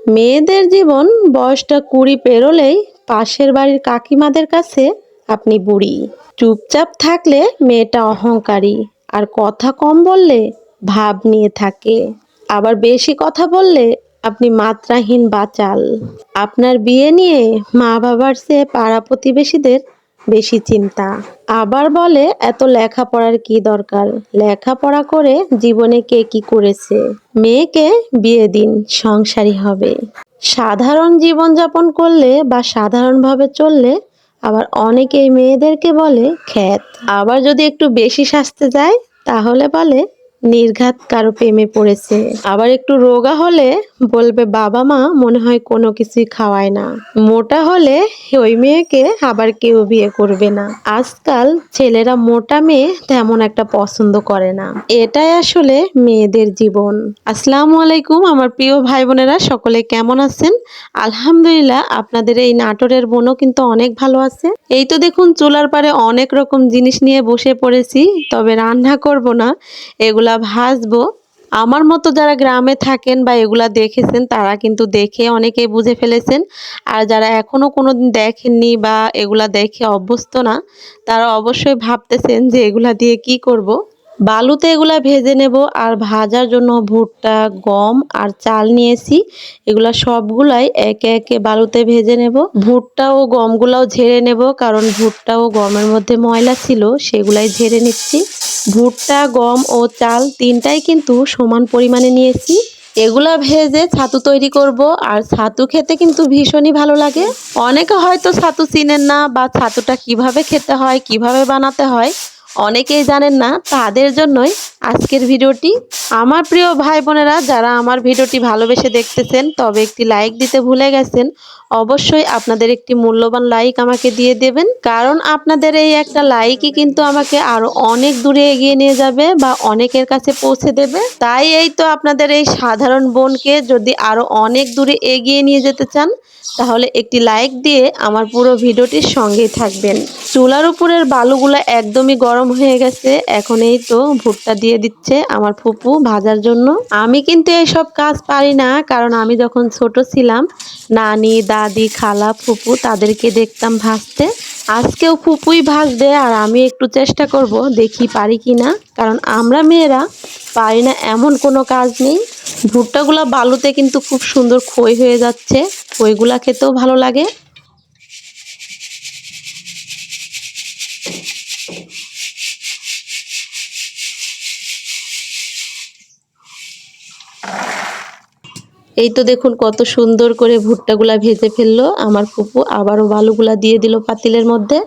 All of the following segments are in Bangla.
মেয়েদের জীবন বয়সটা 20 পেরোলেই পাশের বাড়ির কাকিমাদের কাছে আপনি বুড়ি। চুপচাপ থাকলে মেয়েটা অহংকারী, আর কথা কম বললে ভাব নিয়ে থাকে। আবার বেশি কথা বললে আপনি মাত্রাহীন বাচাল। আপনার বিয়ে নিয়ে মা বাবার চেয়ে পাড়া প্রতিবেশীদের বেশি চিন্তা। আবার বলে এত লেখাপড়ার কি দরকার, লেখাপড়া করে জীবনে কে কি করেছে। মেয়েকে বিয়ে দিন, সংসারী হবে। সাধারণ জীবনযাপন করলে বা সাধারণভাবে চললে আবার অনেকেই মেয়েদেরকে বলে খ্যাত। আবার যদি একটু বেশি সাজতে যায় তাহলে বলে নির্ঘাত কারো প্রেমে পড়েছে। আবার একটু রোগা হলে বলবে বাবা মা মনে হয় কোনো কিছুই খাওয়ায় না। মোটা হলে ওই মেয়েকে আবার কেউ বিয়ে করবে না। আজকাল ছেলেরা মোটা মেয়ে তেমন একটা পছন্দ করে না। এটাই আসলে মেয়েদের জীবন। আসসালামু আলাইকুম আমার প্রিয় ভাই বোনেরা, সকলে কেমন আছেন? আলহামদুলিল্লাহ, আপনাদের এই নাটোরের বোনও কিন্তু অনেক ভালো আছে। এই তো দেখুন চুলার পারে অনেক রকম জিনিস নিয়ে বসে পড়েছি, তবে রান্না করব না, এগুলা ভাজবো। আমার মতো যারা গ্রামে থাকেন বা এগুলা দেখেছেন তারা কিন্তু দেখে অনেকেই বুঝে ফেলেছেন, আর যারা এখনো কোনোদিন দেখেননি বা এগুলা দেখে অভ্যস্ত না তারা অবশ্যই ভাবতেছেন যে এগুলা দিয়ে কি করব। বালুতে এগুলা ভেজে নেব, আর ভাজার জন্য ভুট্টা, গম আর চাল নিয়েছি। এগুলা সবগুলাই একে একে বালুতে ভেজে নেব। ভুট্টা ও গমগুলাও ঝেড়ে নেব, কারণ ভুট্টা ও গমের মধ্যে ময়লা ছিল, সেগুলাই ঝেড়ে নিচ্ছি। ভুট্টা, গম ও চাল তিনটাই কিন্তু সমান পরিমাণে নিয়েছি। এগুলা ভেজে ছাতু তৈরি করব, আর ছাতু খেতে কিন্তু ভীষণই ভালো লাগে। অনেকে হয়তো ছাতু চিনেন না বা ছাতুটা কিভাবে খেতে হয়, কিভাবে বানাতে হয় অনেকেই জানেন না, তাদের জন্যই আজকের ভিডিওটি। আমার প্রিয় ভাই বোনেরা, যারা আমার ভিডিওটি ভালোবেসে দেখতেছেন তবে একটি লাইক দিতে ভুলে গেছেন, অবশ্যই আপনাদের একটি মূল্যবান লাইক আমাকে দিয়ে দেবেন, কারণ আপনাদের এই একটা লাইকই কিন্তু আমাকে আরো অনেক দূরে এগিয়ে নিয়ে যাবে বা অনেকের কাছে পৌঁছে দেবে। তাই এই তো আপনাদের এই সাধারণ বোনকে যদি আরো অনেক দূরে এগিয়ে নিয়ে যেতে চান তাহলে একটি লাইক দিয়ে আমার পুরো ভিডিওটির সঙ্গেই থাকবেন। চুলার উপরের বালুগুলা একদমই গরম হয়ে গেছে, এখন এই তো ভুট্টা দিয়ে দিচ্ছে আমার ফুপু ভাজার জন্য। আমি কিন্তু এইসব কাজ পারি না, কারণ আমি যখন ছোট ছিলাম নানি, দাদি, খালা, ফুপু তাদেরকে দেখতাম ভাজতে। আজকেও ফুপুই ভাজবে, আর আমি একটু চেষ্টা করব দেখি পারি কিনা, কারণ আমরা মেয়েরা পারি না এমন কোনো কাজ নেই। ভুট্টাগুলা বালুতে কিন্তু খুব সুন্দর খই হয়ে যাচ্ছে, খইগুলা খেতেও ভালো লাগে। এই তো দেখুন কত সুন্দর করে ভুট্টাগুলা ভেজে ফেললো আমার ফুপু, আবারও বালুগুলা দিয়ে দিল পাতিলের মধ্যে।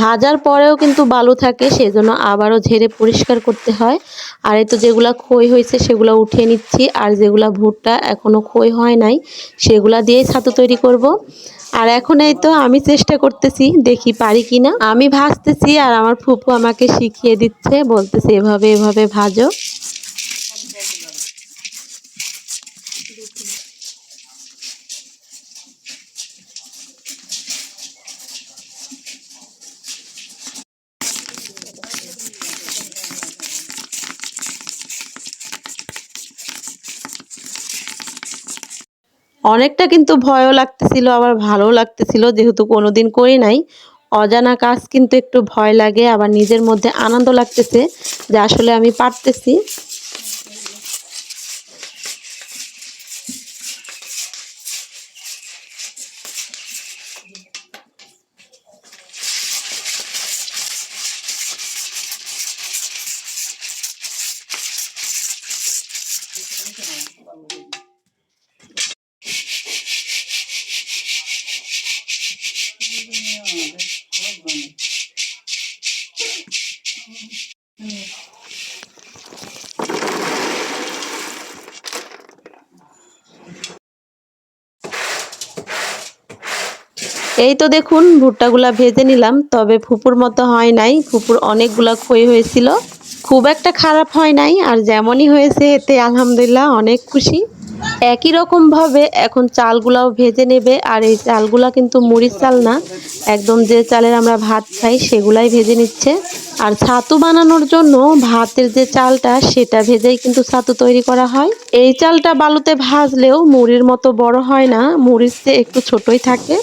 ভাজার পরেও কিন্তু বালু থাকে, সেজন্য আবারও ঝেড়ে পরিষ্কার করতে হয়। আর এই তো যেগুলা খই হয়েছে সেগুলো উঠিয়ে নিচ্ছি, আর যেগুলা ভুট্টা এখনো খই হয় নাই সেগুলা দিয়েই ছাতু তৈরি করব। আর এখন এই তো আমি চেষ্টা করতেছি দেখি পারি কিনা। আমি ভাজতেছি আর আমার ফুপু আমাকে শিখিয়ে দিচ্ছে, বলতেছে এভাবে এভাবে ভাজো। অনেকটা কিন্তু ভয়ও লাগতেছিল, আবার ভালোও লাগতেছিল, যেহেতু কোনোদিন করি নাই। অজানা কাজ কিন্তু একটু ভয় লাগে, আবার নিজের মধ্যে আনন্দ লাগতেছে যে আসলে আমি পারতেছি। এই তো দেখুন ভুট্টাগুলা ভেজে নিলাম, তবে ফুপুর মতো হয় নাই, ফুপুর অনেকগুলা খই হয়েছিল, খুব একটা খারাপ হয় নাই। আর যেমনই হয়েছে এতে আলহামদুলিল্লাহ অনেক খুশি। একই রকমভাবে এখন চালগুলাও ভেজে নেবে। আর এই চালগুলা কিন্তু মুড়ির চাল না, একদম যে চালের আমরা ভাত খাই সেগুলাই ভেজে নিচ্ছে। আর ছাতু বানানোর জন্য ভাতের যে চালটা সেটা ভেজেই কিন্তু ছাতু তৈরি করা হয়। এই চালটা বালুতে ভাজলেও মুড়ির মতো বড় হয় না, মুড়ির চেয়ে একটু ছোটই থাকে।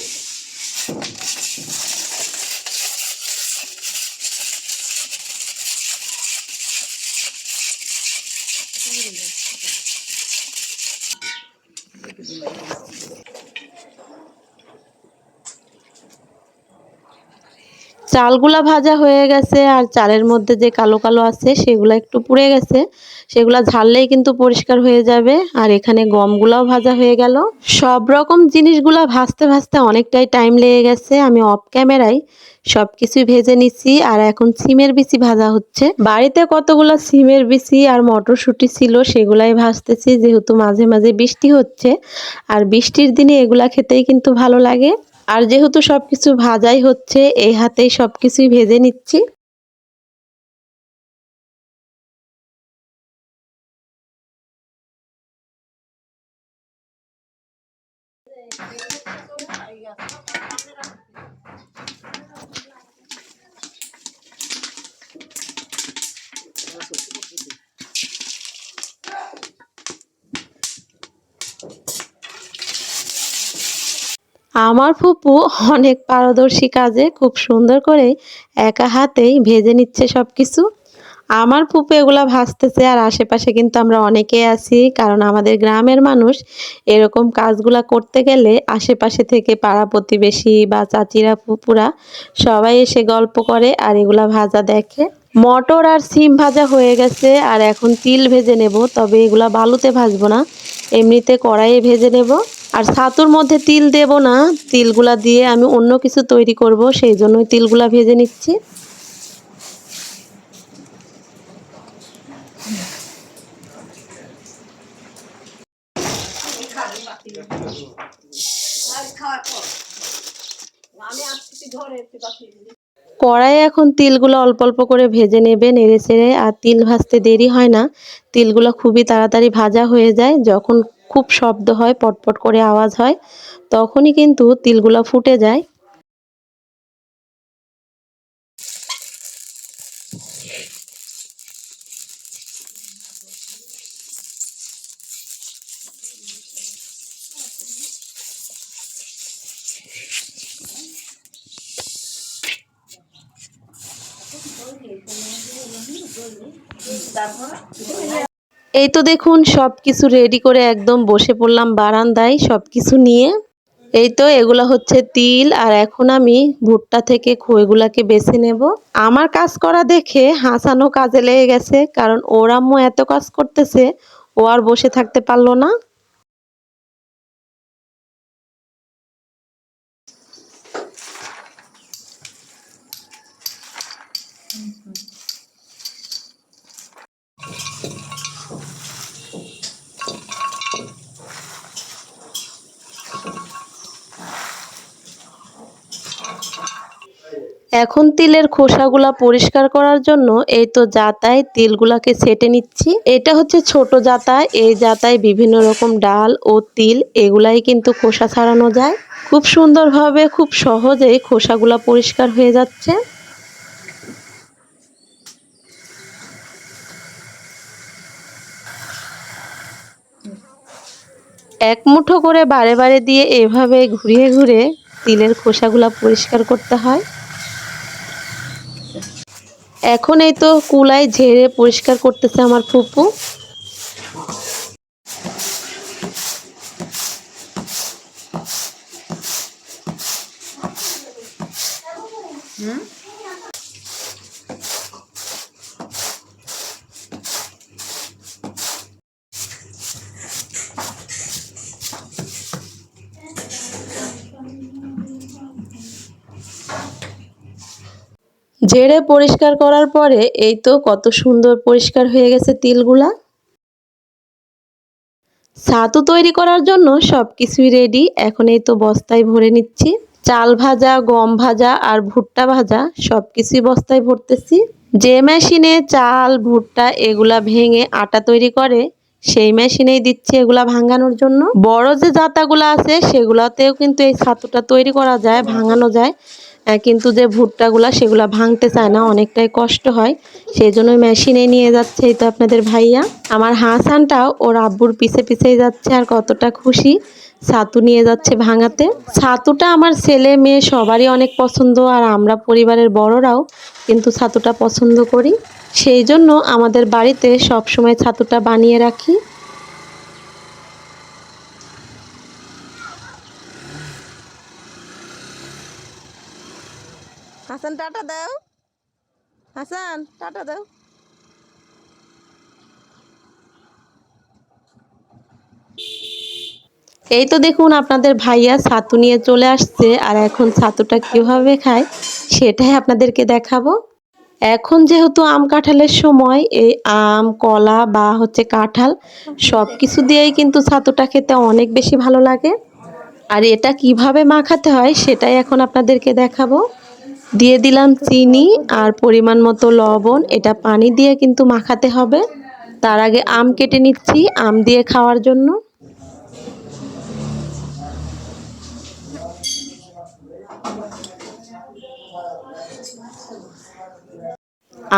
চালগুলা ভাজা হয়ে গেছে আর চালের মধ্যে যে কালো কালো আছে সেগুলা একটু পুড়ে গেছে, সেগুলা ঝাড়লেই কিন্তু পরিষ্কার হয়ে যাবে। আর এখানে গমগুলাও ভাজা হয়ে গেল। সব রকম জিনিসগুলা ভাজতে ভাজতে অনেকটাই টাইম লেগে গেছে। আমি অফ ক্যামেরায় সবকিছুই ভেজে নিচ্ছি। আর এখন সিমের বিচি ভাজা হচ্ছে। বাড়িতে কতগুলো সিমের বিচি আর মটরশুঁটি ছিল সেগুলাই ভাজতেছি, যেহেতু মাঝে মাঝে বৃষ্টি হচ্ছে আর বৃষ্টির দিনে এগুলা খেতেই কিন্তু ভালো লাগে। আর যেহেতু সবকিছু ভাজাই হচ্ছে, এই হাতেই সবকিছুই ভেজে নিচ্ছি। আমার ফুপু অনেক পারদর্শী কাজে, খুব সুন্দর করে একা হাতেই ভেজে নিচ্ছে সবকিছু। আমার ফুপু এগুলা ভাজতেছে আর আশেপাশে কিন্তু আমরা অনেকেই আছি, কারণ আমাদের গ্রামের মানুষ এরকম কাজগুলা করতে গেলে আশেপাশে থেকে পাড়া প্রতিবেশী বা চাচিরা ফুপুরা সবাই এসে গল্প করে আর এগুলা ভাজা দেখে। মটর আর সিম ভাজা হয়ে গেছে আর এখন তিল ভেজে নেব, তবে এগুলা বালুতে ভাজবো না, এমনিতে কড়াইয়ে ভেজে নেব। আর ছাতুর মধ্যে তিল দেব না, তিলগুলা দিয়ে আমি অন্য কিছু তৈরি করব, সেই জন্যই তিলগুলা ভেজে নিচ্ছি। কড়াইয়ে এখন তিলগুলো অল্প অল্প করে ভেজে নেবে নেড়ে চেড়ে। আর তিল ভাজতে দেরি হয় না, তিলগুলো খুবই তাড়াতাড়ি ভাজা হয়ে যায়। যখন খুব শব্দ হয়, পটপট করে আওয়াজ হয়, তখনই কিন্তু তিলগুলো ফুটে যায়। এই তো দেখুন সবকিছু রেডি করে একদম বসে পড়লাম বারান্দায় সবকিছু নিয়ে। এই তো এগুলা হচ্ছে তিল, আর এখন আমি ভুট্টা থেকে খইগুলাকে বেছে নেব। আমার কাজ করা দেখে হাসানও কাজে লেগে গেছে, কারণ ওর আম্মু এত কাজ করতেছে, ও আর বসে থাকতে পারলো না। এখন তিলের খোসাগুলা পরিষ্কার করার জন্য এই তো জাতায় তিলগুলাকে ছেটে নিচ্ছি। এটা হচ্ছে ছোট জাতা, এই জাতায় বিভিন্ন রকম ডাল ও তিল এগুলাই কিন্তু খোসা ছাড়ানো যায়। খুব সুন্দরভাবে খুব সহজেই খোসাগুলা পরিষ্কার হয়ে যাচ্ছে। এক মুঠো করে বারে বারে দিয়ে এভাবে ঘুরিয়ে ঘুরে তিলের খোসাগুলা পরিষ্কার করতে হয়। এখন এই তো কুলাই ঝেড়ে পরিষ্কার করতেছে আমার ফুপু। ঝেড়ে পরিষ্কার করার পরে এই তো কত সুন্দর পরিষ্কার হয়ে গেছে তিলগুলা। ছাতু তৈরি করার জন্য সবকিছুই রেডি, এখন এই তো বস্তায় ভরে নিচ্ছি। চাল ভাজা, গম ভাজা আর ভুট্টা ভাজা সবকিছুই বস্তায় ভরতেছি। যে মেশিনে চাল ভুট্টা এগুলা ভেঙে আটা তৈরি করে সেই মেশিনেই দিচ্ছি এগুলা ভাঙানোর জন্য। বড় যে জাতাগুলো আছে সেগুলাতেও কিন্তু এই ছাতুটা তৈরি করা যায়, ভাঙানো যায়, কিন্তু যে ভুট্টাগুলা সেগুলা ভাঙতে চায় না, অনেকটাই কষ্ট হয়, সেই জন্য মেশিনে নিয়ে যাচ্ছে। এই তো আপনাদের ভাইয়া আমার হাসানটাও ওর আব্বুর পিছে পিছেই যাচ্ছে, আর কতটা খুশি ছাতু নিয়ে যাচ্ছে ভাঙাতে। ছাতুটা আমার ছেলে মেয়ে সবারই অনেক পছন্দ, আর আমরা পরিবারের বড়রাও কিন্তু ছাতুটা পছন্দ করি, সেই জন্য আমাদের বাড়িতে সব সময় ছাতুটা বানিয়ে রাখি। হাসান টাটা দাও, হাসান টাটা দাও। এই তো দেখুন আপনাদের ভাইয়া ছাতু নিয়ে চলে আসছে, আর এখন ছাতুটা কিভাবে খায় সেটাই আপনাদেরকে দেখাবো। এখন যেহেতু আম কাঁঠালের সময়, এই আম কলা বা হচ্ছে কাঁঠাল সব কিছু দিয়েই কিন্তু ছাতুটা খেতে অনেক বেশি ভালো লাগে। আর এটা কিভাবে মাখাতে হয় সেটাই এখন আপনাদেরকে দেখাবো। দিয়ে দিলাম চিনি আর পরিমাণ মতো লবণ, এটা পানি দিয়ে কিন্তু মাখাতে হবে। তার আগে আম কেটে নিচ্ছি আম দিয়ে খাওয়ার জন্য।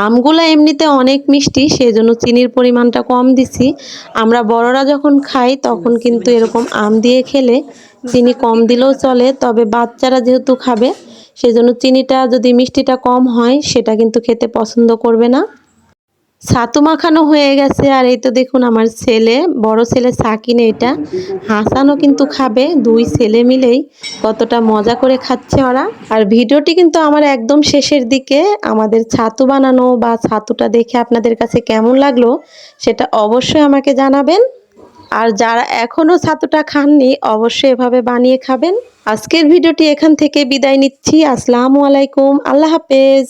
আমগুলা এমনিতে অনেক মিষ্টি, সেজন্য চিনির পরিমাণটা কম দিছি। আমরা বড়রা যখন খাই তখন কিন্তু এরকম আম দিয়ে খেলে চিনি কম দিলেও চলে, তবে বাচ্চারা যেহেতু খাবে সেজন্য চিনিটা যদি মিষ্টিটা কম হয় সেটা কিন্তু খেতে পছন্দ করবে না। ছাতু মাখানো হয়ে গেছে, আর এই তো দেখুন আমার ছেলে, বড় ছেলে সাকিন, এটা হাসানও কিন্তু খাবে, দুই ছেলে মিলেই কতটা মজা করে খাচ্ছে ওরা। আর ভিডিওটি কিন্তু আমার একদম শেষের দিকে। আমাদের ছাতু বানানো বা ছাতুটা দেখে আপনাদের কাছে কেমন লাগলো সেটা অবশ্যই আমাকে জানাবেন। আর যারা এখনো ছাতুটা খাননি অবশ্যই এভাবে বানিয়ে খাবেন। আজকের ভিডিওটি এখান থেকে বিদায় নিচ্ছি। আসসালামু আলাইকুম, আল্লাহ হাফেজ।